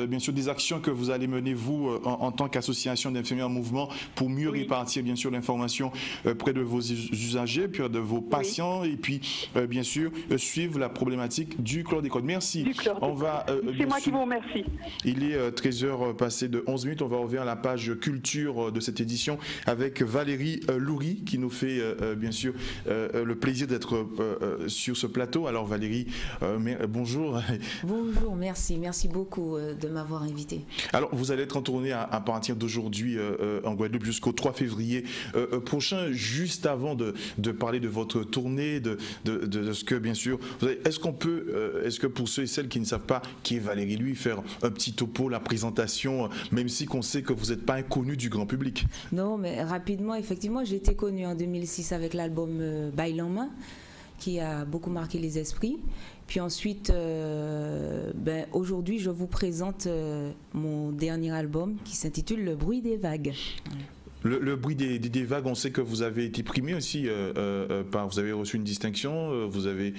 bien sûr des actions que vous allez mener vous en tant qu'association d'infirmiers en mouvement pour mieux répartir bien sûr l'information près de vos usagers, puis de vos patients et puis bien sûr suivre la problématique du chlordécone. Merci. C'est moi qui vous remercie. Il est 13h passé de 11 minutes. On va ouvrir la page culture de cette édition avec Valérie Loury qui nous fait bien sûr le plaisir d'être sur ce plateau. Alors Valérie, bonjour. Bonjour, merci beaucoup de m'avoir invité. Alors vous allez être en tournée à partir d'aujourd'hui en Guadeloupe jusqu'au 3 février prochain. Juste avant de parler de votre tournée, de ce que bien sûr, est-ce que pour ceux et celles qui ne savent pas qui est Valérie Loury, faire un petit topo, la présentation, même si qu'on sait que vous n'êtes pas inconnu du grand public? Non, mais rapidement, effectivement, j'ai été connue en 2006 avec l'album Bail en main, qui a beaucoup marqué les esprits. Puis ensuite, aujourd'hui, je vous présente mon dernier album qui s'intitule Le bruit des vagues. Le bruit des vagues, on sait que vous avez été primé aussi, vous avez reçu une distinction, vous avez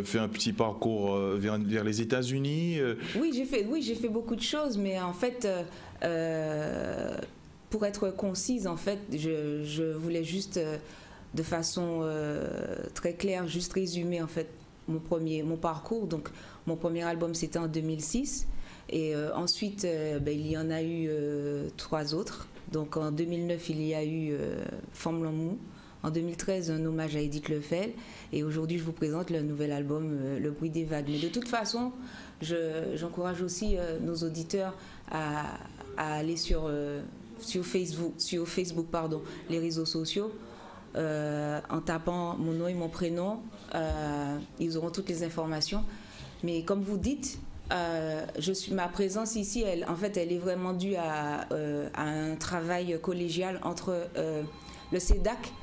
fait un petit parcours vers les États-Unis. Oui, j'ai fait beaucoup de choses, mais en fait, pour être concise, en fait, je voulais juste, de façon très claire, juste résumer en fait mon parcours. Donc, mon premier album, c'était en 2006, et ensuite, il y en a eu 3 autres. Donc en 2009, il y a eu Forme L'amour. En 2013, un hommage à Edith Lefel. Et aujourd'hui, je vous présente le nouvel album Le bruit des vagues. Mais de toute façon, j'encourage aussi nos auditeurs à aller sur Facebook, les réseaux sociaux, en tapant mon nom et mon prénom. Ils auront toutes les informations. Mais comme vous dites, ma présence ici, elle est vraiment due à un travail collégial entre le CEDAC,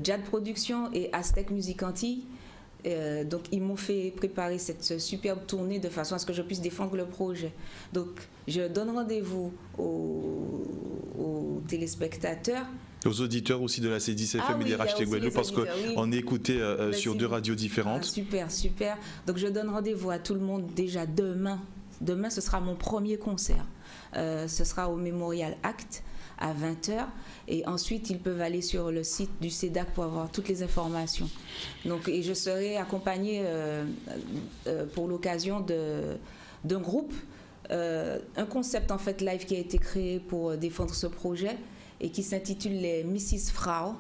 Jad Productions et Aztec Music Antilles. Donc, ils m'ont fait préparer cette superbe tournée de façon à ce que je puisse défendre le projet. Donc, je donne rendez-vous aux téléspectateurs. Aux auditeurs aussi de la C10FM et des RHT Guadeloupe, parce qu'on est écouté sur 2 radios différentes. Super. Donc je donne rendez-vous à tout le monde déjà demain. Demain, ce sera mon premier concert. Ce sera au Memorial Act à 20h. Et ensuite, ils peuvent aller sur le site du CEDAC pour avoir toutes les informations. Donc, et je serai accompagnée pour l'occasion d'un groupe, un concept en fait live qui a été créé pour défendre ce projet, et qui s'intitule les Mrs. Frau.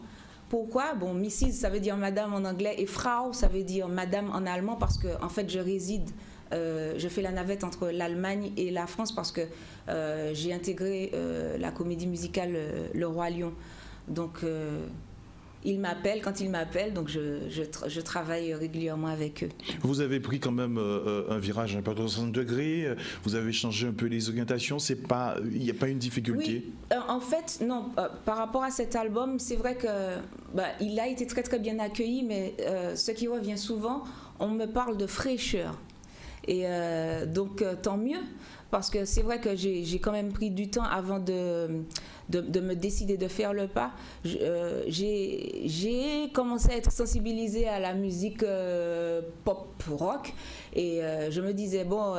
Pourquoi? Bon, Mrs. ça veut dire madame en anglais, et Frau ça veut dire madame en allemand, parce que en fait je fais la navette entre l'Allemagne et la France, parce que j'ai intégré la comédie musicale Le Roi Lion. Donc quand ils m'appellent, donc je travaille régulièrement avec eux. Vous avez pris quand même un virage un peu de 60 degrés, vous avez changé un peu les orientations, il n'y a pas une difficulté? Oui, en fait, non. Par rapport à cet album, c'est vrai que il a été très très bien accueilli, mais ce qui revient souvent, on me parle de fraîcheur. Et donc, tant mieux, parce que c'est vrai que j'ai quand même pris du temps avant de me décider de faire le pas. J'ai commencé à être sensibilisée à la musique pop rock, et je me disais bon.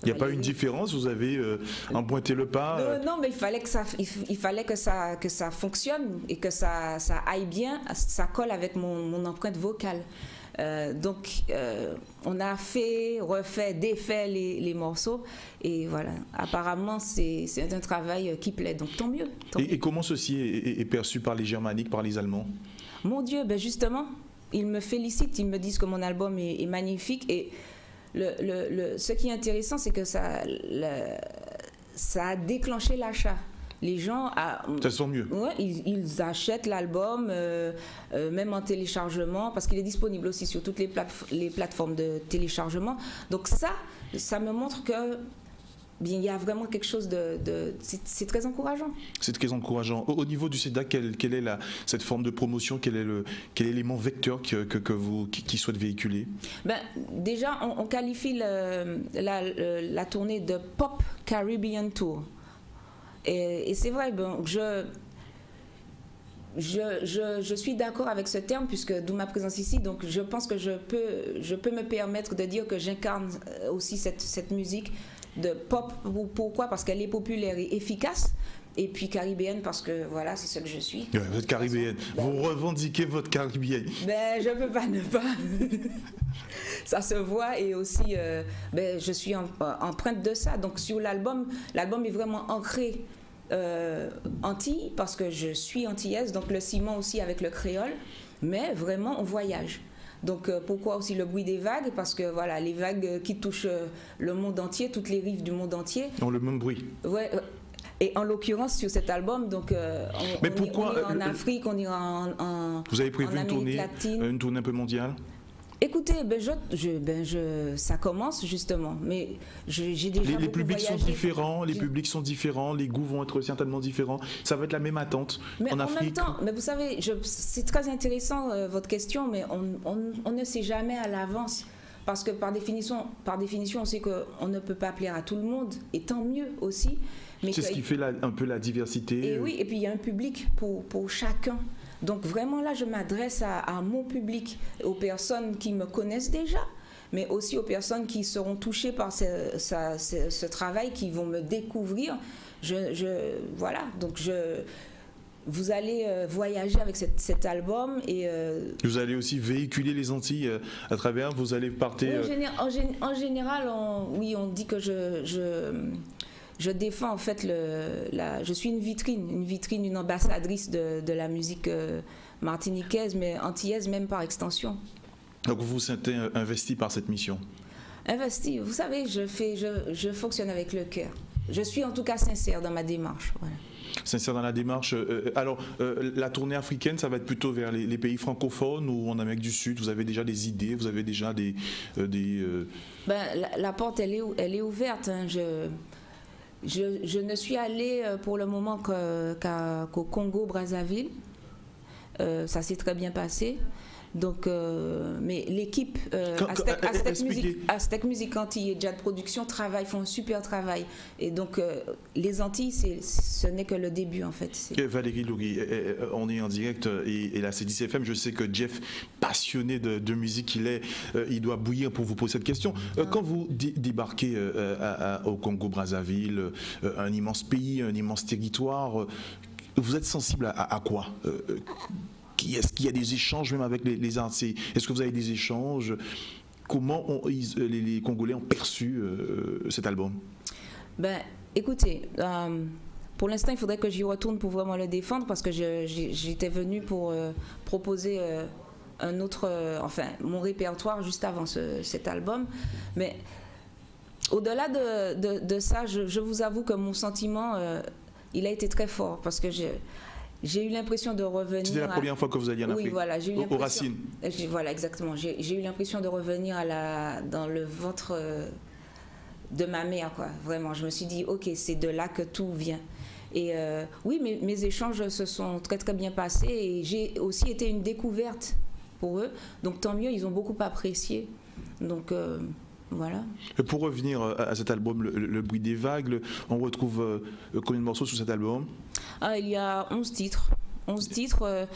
Il n'y a pas une différence, vous avez emprunté le pas Non, mais il fallait que ça fonctionne et que ça aille bien, ça colle avec mon empreinte vocale. Donc, on a refait, défait les morceaux, et voilà. Apparemment, c'est un travail qui plaît, donc tant mieux. Et comment ceci est perçu par les Germaniques, par les Allemands? Mon Dieu, justement, ils me félicitent, ils me disent que mon album est magnifique, et ce qui est intéressant, c'est que ça a déclenché l'achat. Les gens, ça sent mieux. Ouais, ils achètent l'album, même en téléchargement, parce qu'il est disponible aussi sur toutes les plateformes de téléchargement. Donc ça me montre que il y a vraiment quelque chose c'est très encourageant. C'est très encourageant. Au niveau du CEDAC, quelle est cette forme de promotion, quel est l'élément vecteur qui souhaite véhiculer? Déjà, on qualifie la tournée de Pop Caribbean Tour. Et c'est vrai, je suis d'accord avec ce terme, puisque d'où ma présence ici, donc je pense que je peux me permettre de dire que j'incarne aussi cette musique de pop. Pourquoi? Parce qu'elle est populaire et efficace. Et puis caribéenne, parce que voilà, c'est ce que je suis. Ouais, vous êtes caribéenne. Vous revendiquez votre caribéenne. Je ne peux pas ne pas. Ça se voit, et aussi, je suis empreinte de ça. Donc sur l'album est vraiment ancré Antilles, parce que je suis antillaise, donc le ciment aussi avec le créole, mais vraiment on voyage. Donc pourquoi aussi le bruit des vagues? Parce que voilà, les vagues qui touchent le monde entier, toutes les rives du monde entier ont le même bruit. Ouais. Et en l'occurrence sur cet album, donc on ira en Afrique, on ira en Vous avez prévu une tournée un peu mondiale? Écoutez, ça commence justement, mais j'ai déjà les publics sont différents, les goûts vont être certainement différents. Ça va être la même attente en Afrique. En même temps, mais vous savez, c'est très intéressant votre question, mais on ne sait jamais à l'avance parce que par définition, on sait qu'on ne peut pas plaire à tout le monde, et tant mieux aussi. C'est ce qui fait un peu la diversité. Et oui, et puis il y a un public pour chacun. Donc vraiment là, je m'adresse à mon public, aux personnes qui me connaissent déjà, mais aussi aux personnes qui seront touchées par ce travail, qui vont me découvrir. Voilà, donc vous allez voyager avec cet album et vous allez aussi véhiculer les Antilles à travers. Vous allez partir. Oui, en général, on dit que je défends en fait je suis une vitrine, une ambassadrice de la musique martiniquaise, mais antillaise même par extension. Donc vous vous sentez investi par cette mission? Investi, vous savez, je fonctionne avec le cœur. Je suis en tout cas sincère dans ma démarche. Voilà. Sincère dans la démarche. Alors, la tournée africaine, ça va être plutôt vers les pays francophones ou en Amérique du Sud? Vous avez déjà des idées? Vous avez déjà des... La porte, elle est ouverte. Hein. Je ne suis allée pour le moment qu'au Congo-Brazzaville. Ça s'est très bien passé. Donc, mais l'équipe Aztec Music Antilles et Jad Production font un super travail. Et donc, les Antilles, ce n'est que le début, en fait. Valérie Lougui, on est en direct et là, c'est 10FM. Je sais que Jeff, passionné de musique, il doit bouillir pour vous poser cette question. Quand vous débarquez au Congo-Brazzaville, un immense pays, un immense territoire, vous êtes sensible à quoi? Est-ce qu'il y a des échanges même avec les Antillais? Est-ce que vous avez des échanges? Comment les Congolais ont perçu cet album? Écoutez, pour l'instant, il faudrait que j'y retourne pour vraiment le défendre, parce que j'étais venue pour proposer mon répertoire juste avant cet album. Mais au-delà de ça, je vous avoue que mon sentiment, il a été très fort, parce que j'ai eu l'impression de revenir... C'était la première fois que vous alliez en Afrique? Oui, voilà. Aux racines? Voilà, exactement. J'ai eu l'impression de revenir dans le ventre de ma mère, quoi. Vraiment, je me suis dit, ok, c'est de là que tout vient. Et oui, mes échanges se sont très, très bien passés. Et j'ai aussi été une découverte pour eux. Donc, tant mieux, ils ont beaucoup apprécié. Donc... Voilà. Pour revenir à cet album, le bruit des vagues, on retrouve combien de morceaux sur cet album? Il y a 11 titres. 11 titres,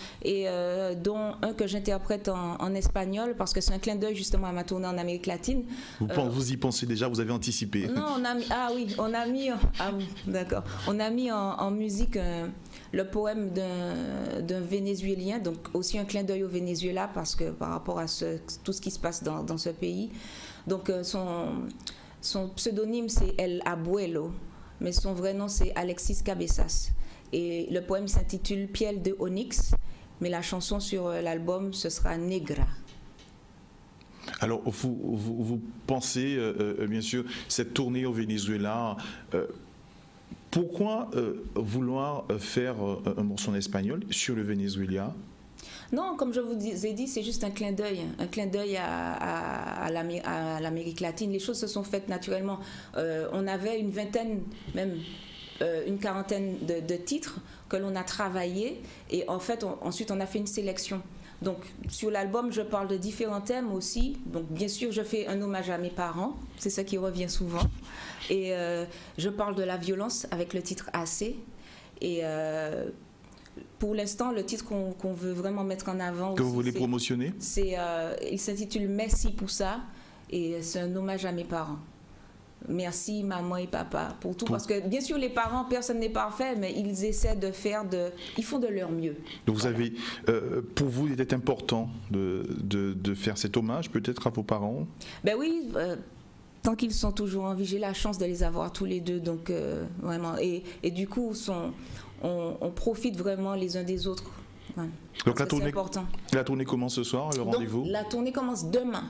dont un que j'interprète en espagnol, parce que c'est un clin d'œil justement à ma tournée en Amérique latine. Vous y pensez déjà, vous avez anticipé? Non, on a mis en musique le poème d'un Vénézuélien, donc aussi un clin d'œil au Venezuela, parce que par rapport à tout ce qui se passe dans ce pays. Donc son pseudonyme c'est El Abuelo, mais son vrai nom c'est Alexis Cabezas. Et le poème s'intitule Piel de Onyx, mais la chanson sur l'album ce sera Negra. Alors vous pensez bien sûr cette tournée au Venezuela, pourquoi vouloir faire un morceau en espagnol sur le Venezuela? Non, comme je vous ai dit, c'est juste un clin d'œil à l'Amérique latine. Les choses se sont faites naturellement. On avait une vingtaine, même une quarantaine de titres que l'on a travaillés, et en fait, ensuite on a fait une sélection. Donc sur l'album, je parle de différents thèmes aussi. Donc bien sûr, je fais un hommage à mes parents, c'est ça qui revient souvent. Et je parle de la violence avec le titre AC. Et pour l'instant, le titre qu'on veut vraiment mettre en avant... Que vous voulez promotionner? Il s'intitule Merci pour ça, et c'est un hommage à mes parents. Merci maman et papa pour tout, parce que bien sûr les parents, personne n'est parfait, mais ils essaient ils font de leur mieux. Donc vous avez, pour vous, il était important de faire cet hommage peut-être à vos parents? Ben oui, tant qu'ils sont toujours en vie, j'ai la chance de les avoir tous les deux, donc vraiment, et du coup on profite vraiment les uns des autres. Ouais. Donc la tournée commence ce soir, le rendez-vous? La tournée commence demain.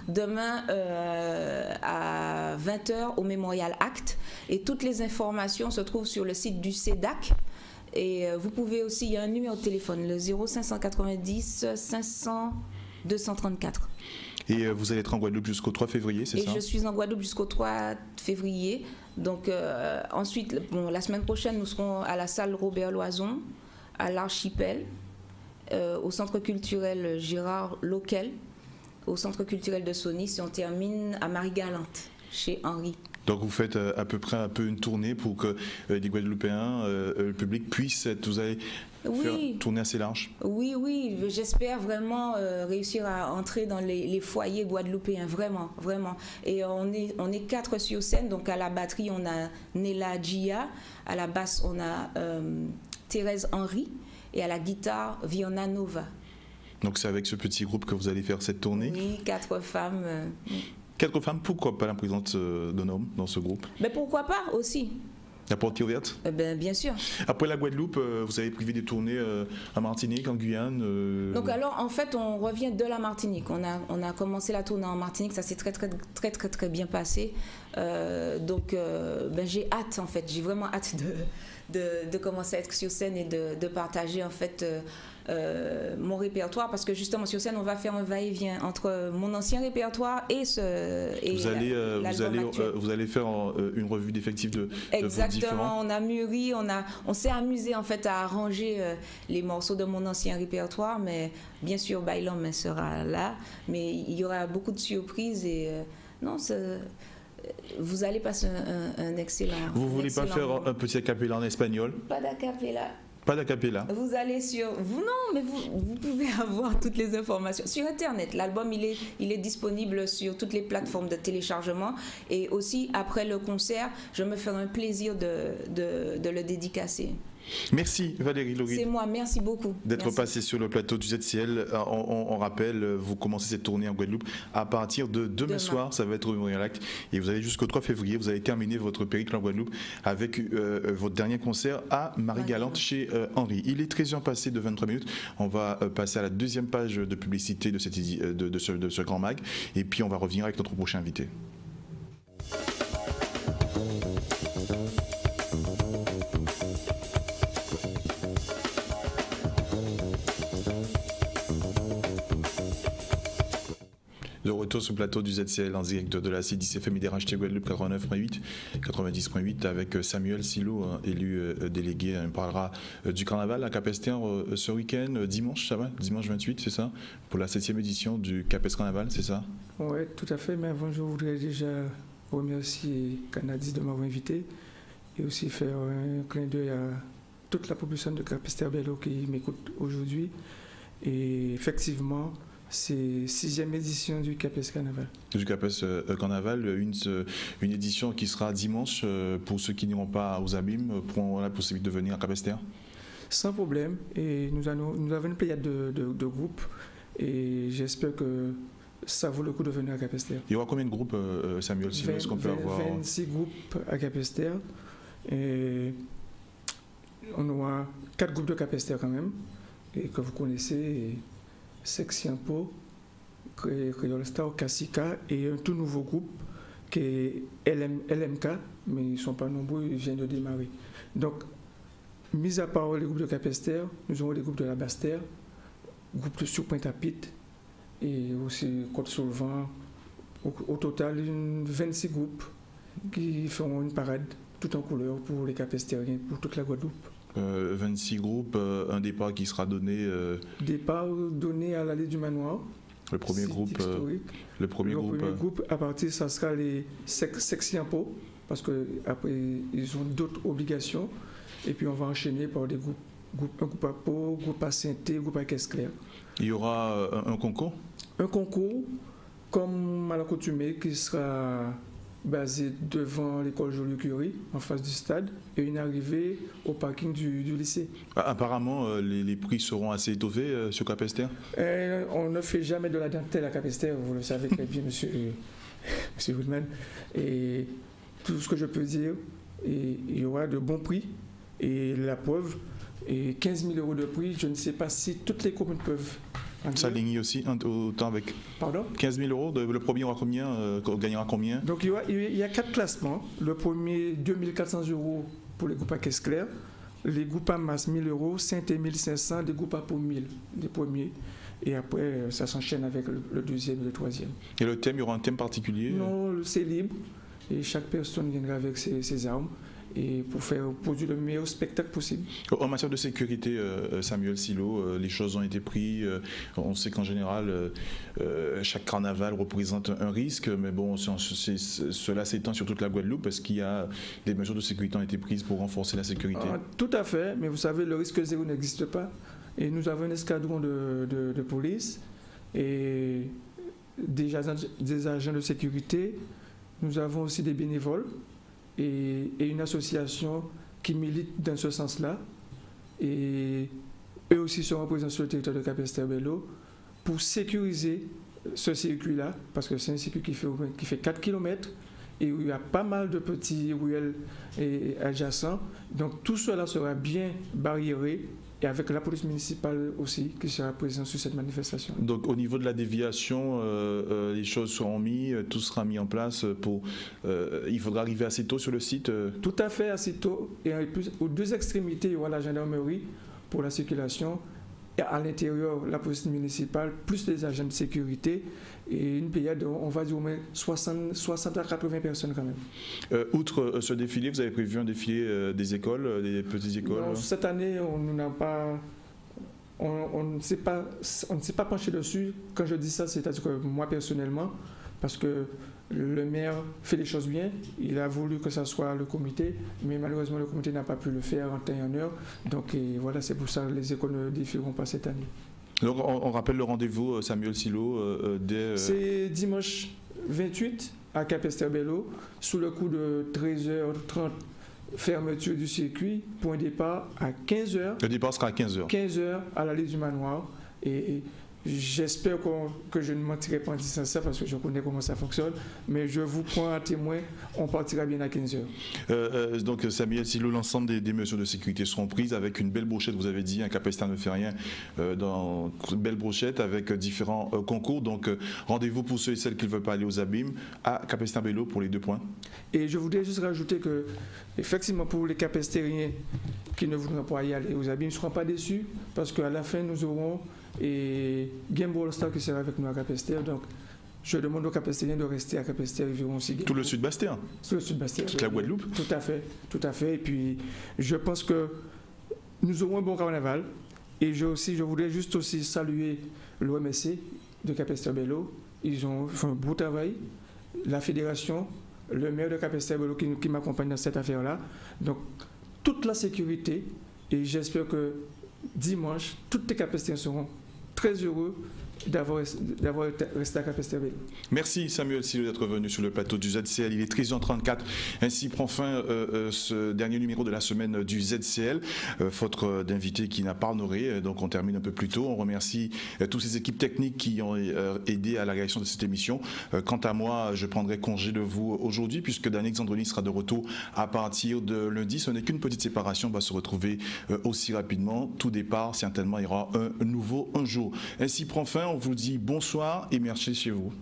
Demain à 20h au Mémorial Act. Et toutes les informations se trouvent sur le site du CEDAC. Et vous pouvez aussi, il y a un numéro de téléphone, le 0590 500 234. Et vous allez être en Guadeloupe jusqu'au 3 février, c'est ça? Et je suis en Guadeloupe jusqu'au 3 février. Donc ensuite, la semaine prochaine, nous serons à la salle Robert Loison, à l'Archipel, au centre culturel Gérard Loquel. au Centre culturel de Sonis et on termine à Marie-Galante, chez Henri. Donc vous faites à peu près une tournée pour que les Guadeloupéens, le public puisse vous allez faire une tournée assez large. Oui, j'espère vraiment réussir à entrer dans les foyers guadeloupéens, vraiment. Et on est 4 sur scène, donc à la batterie on a Nela Gia, à la basse on a Thérèse Henry et à la guitare Viona Nova. Donc c'est avec ce petit groupe que vous allez faire cette tournée? Oui, 4 femmes. 4 femmes, pourquoi pas la présence d'un homme dans ce groupe? Mais pourquoi pas aussi? La porte est ouverte? Bien sûr. Après la Guadeloupe, vous avez prévu des tournées en Martinique, en Guyane? Donc alors, en fait, on revient de la Martinique. On a commencé la tournée en Martinique, ça s'est très bien passé. Donc j'ai hâte, en fait. J'ai vraiment hâte de commencer à être sur scène et de partager, en fait, mon répertoire, parce que justement sur scène on va faire un va-et-vient entre mon ancien répertoire et vous allez faire une revue d'effectifs de exactement, vos différents... on a mûri, on s'est amusé en fait à arranger les morceaux de mon ancien répertoire, mais bien sûr Bailom sera là, mais il y aura beaucoup de surprises et vous allez passer un excellent... Vous voulez pas faire un petit acapella en espagnol? Pas d'acapella. Pas d'acapella. Vous allez vous pouvez avoir toutes les informations sur Internet. L'album, il est disponible sur toutes les plateformes de téléchargement. Et aussi, après le concert, je me ferai un plaisir de le dédicacer. Merci Valérie Lauride. C'est moi, merci beaucoup. D'être passé sur le plateau du ZCL. On rappelle, vous commencez cette tournée en Guadeloupe à partir de demain soir, ça va être au Mémorial Act. Et vous allez jusqu'au 3 février, vous allez terminer votre périple en Guadeloupe avec votre dernier concert à Marie-Galante chez Henri. Il est 13h passé de 23 minutes. On va passer à la deuxième page de publicité de ce grand mag. Et puis on va revenir avec notre prochain invité. De retour sur le plateau du ZCL en direct de la C10FM et RHT Guadeloupe 89.8, 90.8 avec Samuel Silo, élu délégué. On parlera du carnaval à Capesterre ce week-end, dimanche, ça va? Dimanche 28, c'est ça? Pour la 7e édition du Capes Carnaval, c'est ça? Oui, tout à fait. Mais avant, je voudrais déjà remercier Canadis de m'avoir invité et aussi faire un clin d'œil à toute la population de Capesterre Bello qui m'écoute aujourd'hui. Et effectivement, c'est 6e édition du Capes Carnaval. Du Capes Carnaval, une édition qui sera dimanche pour ceux qui n'iront pas aux abîmes, pourront la possibilité de venir à Capesterre? Sans problème. Et nous avons une pléiade de groupes et j'espère que ça vaut le coup de venir à Capesterre. Il y aura combien de groupes, Samuel? Est-ce qu'on peut avoir 26 groupes à Capesterre. Et on aura 4 groupes de Capesterre quand même, et que vous connaissez. Sexiampo, Creole Star, Kassika et un tout nouveau groupe qui est LMK, mais ils ne sont pas nombreux, ils viennent de démarrer. Donc, mis à part les groupes de Capesterre, nous aurons les groupes de la Basse-Terre, groupe de Sur-Pointe-à-Pitre et aussi Côte-sur-le-Vent. Au total, 26 groupes qui feront une parade tout en couleur pour les Capestériens, pour toute la Guadeloupe. 26 groupes, un départ qui sera donné... Départ donné à l'allée du Manoir. Le premier groupe... le premier groupe, à partir, ça sera les Sexiampo, parce qu'après, ils ont d'autres obligations. Et puis, on va enchaîner par des groupes. Un groupe à Pau, groupe à Saint-Thé, groupe à Caisse-Claire. Il y aura un concours? Un concours, comme à l'accoutumée, qui sera... basé devant l'école Joliot-Curie, en face du stade, et une arrivée au parking du lycée. Apparemment, les prix seront assez étoffés sur Capesterre? On ne fait jamais de la dentelle à Capesterre, vous le savez très bien, monsieur Woodman. Et tout ce que je peux dire, il y aura de bons prix, et la preuve, et 15 000 € de prix, je ne sais pas si toutes les communes peuvent... S'aligner aussi autant avec 15 000 €. Le premier aura combien, gagnera combien? Donc il y a 4 classements. Le premier, 2 400 € pour les groupes à caisse claire. Les groupes à masse, 1 000 €. Saint-Et 1 500. Des groupes à Pau 1 000. Les premiers. Et après, ça s'enchaîne avec le deuxième et le troisième. Et le thème, il y aura un thème particulier? Non, c'est libre. Et chaque personne viendra avec ses armes. et pour produire le meilleur spectacle possible. En matière de sécurité, Samuel Silo, les choses ont été prises. On sait qu'en général, chaque carnaval représente un risque, mais bon, cela s'étend sur toute la Guadeloupe parce qu'il y a des mesures de sécurité ont été prises pour renforcer la sécurité. Tout à fait, mais vous savez, le risque zéro n'existe pas. Et nous avons un escadron de police et des agents de sécurité. Nous avons aussi des bénévoles et une association qui milite dans ce sens-là. Et eux aussi seront présents sur le territoire de Capesterre-Belle-Eau pour sécuriser ce circuit-là, parce que c'est un circuit qui fait 4 km et où il y a pas mal de petits ruelles adjacents. Donc tout cela sera bien barriéré, et avec la police municipale aussi qui sera présente sur cette manifestation. Donc au niveau de la déviation, les choses seront mises, tout sera mis en place pour... il faudra arriver assez tôt sur le site Tout à fait, assez tôt. Et aux deux extrémités, il y aura la gendarmerie pour la circulation. Et à l'intérieur, la police municipale, plus les agents de sécurité, et une période, on va dire au moins 60 à 80 personnes quand même. Outre ce défilé, vous avez prévu un défilé des écoles, des petites écoles? Non, cette année, on ne s'est pas penché dessus. Quand je dis ça, c'est-à-dire que moi personnellement, parce que le maire fait les choses bien, il a voulu que ça soit le comité, mais malheureusement le comité n'a pas pu le faire en temps et en heure. Donc voilà, c'est pour ça que les écoles ne défileront pas cette année. Donc on rappelle le rendez-vous, Samuel Silo, C'est dimanche 28 à Capesterre-Belle-Eau, sous le coup de 13h30, fermeture du circuit, pour un départ à 15h. Le départ sera à 15h. 15h à l'allée du Manoir. Et j'espère que je ne mentirai pas en disant ça parce que je connais comment ça fonctionne, mais je vous prends à témoin, on partira bien à 15h. Donc Samuel Silo, l'ensemble des mesures de sécurité seront prises avec une belle brochette, vous avez dit, un Capesterre ne fait rien, dans une belle brochette avec différents concours. Donc rendez-vous pour ceux et celles qui ne veulent pas aller aux abîmes à Capesterre-Belle-Eau pour les 2 points. Et je voudrais juste rajouter que, effectivement, pour les Capestériens qui ne voudront pas y aller aux abîmes, ne seront pas déçus parce qu'à la fin, nous aurons Game All Star qui sera avec nous à Capesterre. Donc, je demande aux Capestériens de rester à Capesterre. Ils verront aussi tout le sud Bastien. Tout le sud Bastien. Toute la Guadeloupe. Tout à fait, tout à fait. Et puis, je pense que nous aurons un bon carnaval. Et je voudrais juste aussi saluer l'OMSC de Capesterre-Belle-Eau. Ils ont fait un beau travail. La fédération, le maire de Capesterre-Belle-Eau qui m'accompagne dans cette affaire-là. Donc, toute la sécurité. Et j'espère que dimanche, toutes les Capestériens seront très heureux d'avoir resté à Capesterre-Belle-Eau. Merci Samuel Silo d'être venu sur le plateau du ZCL. Il est 13h34. Ainsi prend fin ce dernier numéro de la semaine du ZCL. Faute d'invité qui n'a pas honoré, donc on termine un peu plus tôt. On remercie toutes ces équipes techniques qui ont aidé à la réalisation de cette émission. Quant à moi, je prendrai congé de vous aujourd'hui puisque Daniel Xandroni sera de retour à partir de lundi. Ce n'est qu'une petite séparation. On va se retrouver aussi rapidement. Tout départ, certainement, il y aura un jour. Ainsi prend fin. On vous dit bonsoir et merci chez vous.